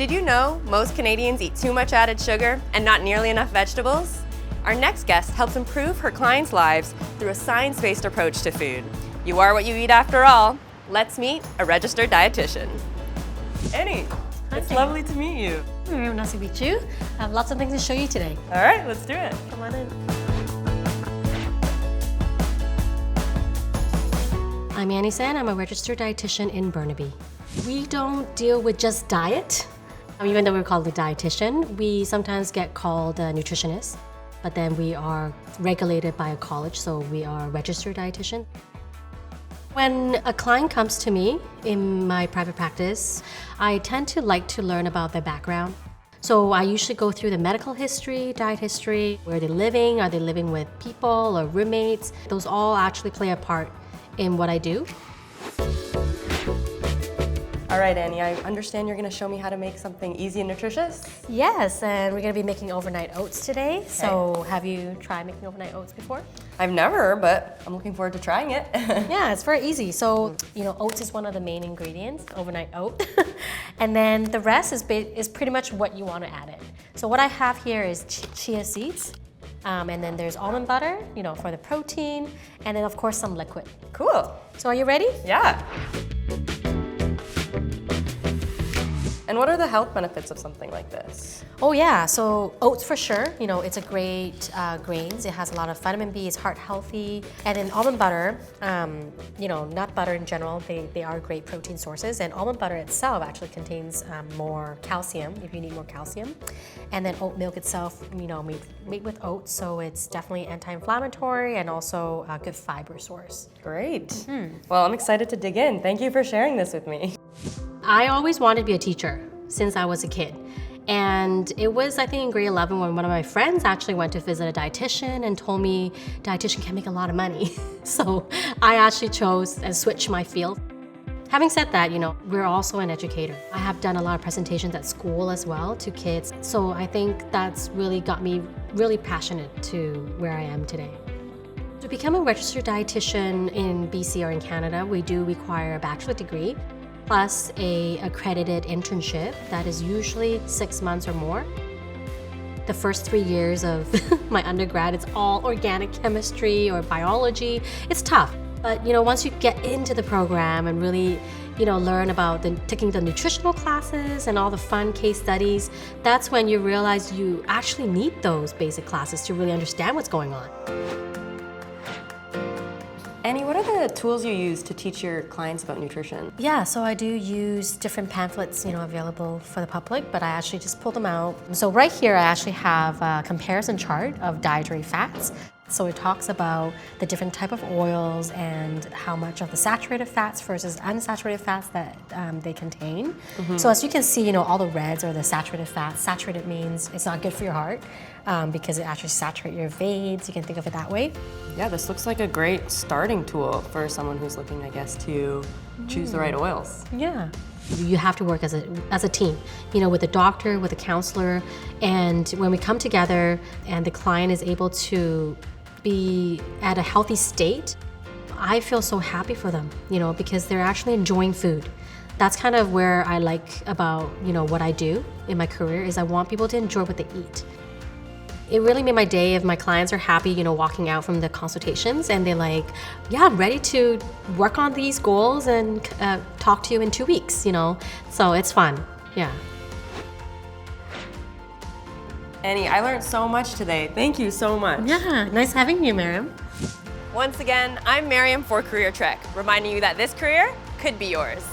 Did you know most Canadians eat too much added sugar and not nearly enough vegetables? Our next guest helps improve her clients' lives through a science-based approach to food. You are what you eat after all. Let's meet a registered dietitian. Annie, it's lovely to meet you. Nice to meet you. I have lots of things to show you today. All right, let's do it. Come on in. I'm Annie San. I'm a registered dietitian in Burnaby. We don't deal with just diet. Even though we're called a dietitian, we sometimes get called a nutritionist, but then we are regulated by a college, so we are a registered dietitian. When a client comes to me in my private practice, I tend to like to learn about their background. So I usually go through the medical history, diet history, where they're living, are they living with people or roommates? Those all actually play a part in what I do. All right, Annie, I understand you're gonna show me how to make something easy and nutritious? Yes, and we're gonna be making overnight oats today. Okay. So have you tried making overnight oats before? I've never, but I'm looking forward to trying it. Yeah, it's very easy. So, oats is one of the main ingredients, overnight oat. And then the rest is pretty much what you want to add in. So what I have here is chia seeds. And then there's almond butter, for the protein. And then of course some liquid. Cool. So are you ready? Yeah. And what are the health benefits of something like this? Oh yeah, so oats for sure. It's a great grains. It has a lot of vitamin B, it's heart healthy. And then almond butter, nut butter in general, they are great protein sources. And almond butter itself actually contains more calcium, if you need more calcium. And then oat milk itself, made with oats, so it's definitely anti-inflammatory and also a good fiber source. Great. Mm-hmm. Well, I'm excited to dig in. Thank you for sharing this with me. I always wanted to be a teacher since I was a kid. And it was, I think, in grade 11 when one of my friends actually went to visit a dietitian and told me dietitian can make a lot of money. So I actually chose and switched my field. Having said that, we're also an educator. I have done a lot of presentations at school as well to kids. So I think that's really got me really passionate to where I am today. To become a registered dietitian in BC or in Canada, we do require a bachelor degree plus a accredited internship that is usually 6 months or more. The first 3 years of my undergrad, it's all organic chemistry or biology. It's tough, but once you get into the program and really learn about taking the nutritional classes and all the fun case studies, that's when you realize you actually need those basic classes to really understand what's going on. Annie, what are the tools you use to teach your clients about nutrition? Yeah, so I do use different pamphlets, available for the public, but I actually just pull them out. So right here, I actually have a comparison chart of dietary fats. So it talks about the different type of oils and how much of the saturated fats versus unsaturated fats that they contain. Mm-hmm. So as you can see, all the reds are the saturated fats. Saturated means it's not good for your heart because it actually saturates your veins. You can think of it that way. Yeah, this looks like a great starting tool for someone who's looking, I guess, to choose the right oils. Yeah. You have to work as a team, with a doctor, with a counselor, and when we come together and the client is able to be at a healthy state, I feel so happy for them, because they're actually enjoying food. That's kind of where I like about, what I do in my career is I want people to enjoy what they eat. It really made my day if my clients are happy, walking out from the consultations and they're like, yeah, I'm ready to work on these goals and talk to you in 2 weeks, so it's fun, yeah. Annie, I learned so much today. Thank you so much. Yeah, nice having you, Miriam. Once again, I'm Miriam for Career Trek, reminding you that this career could be yours.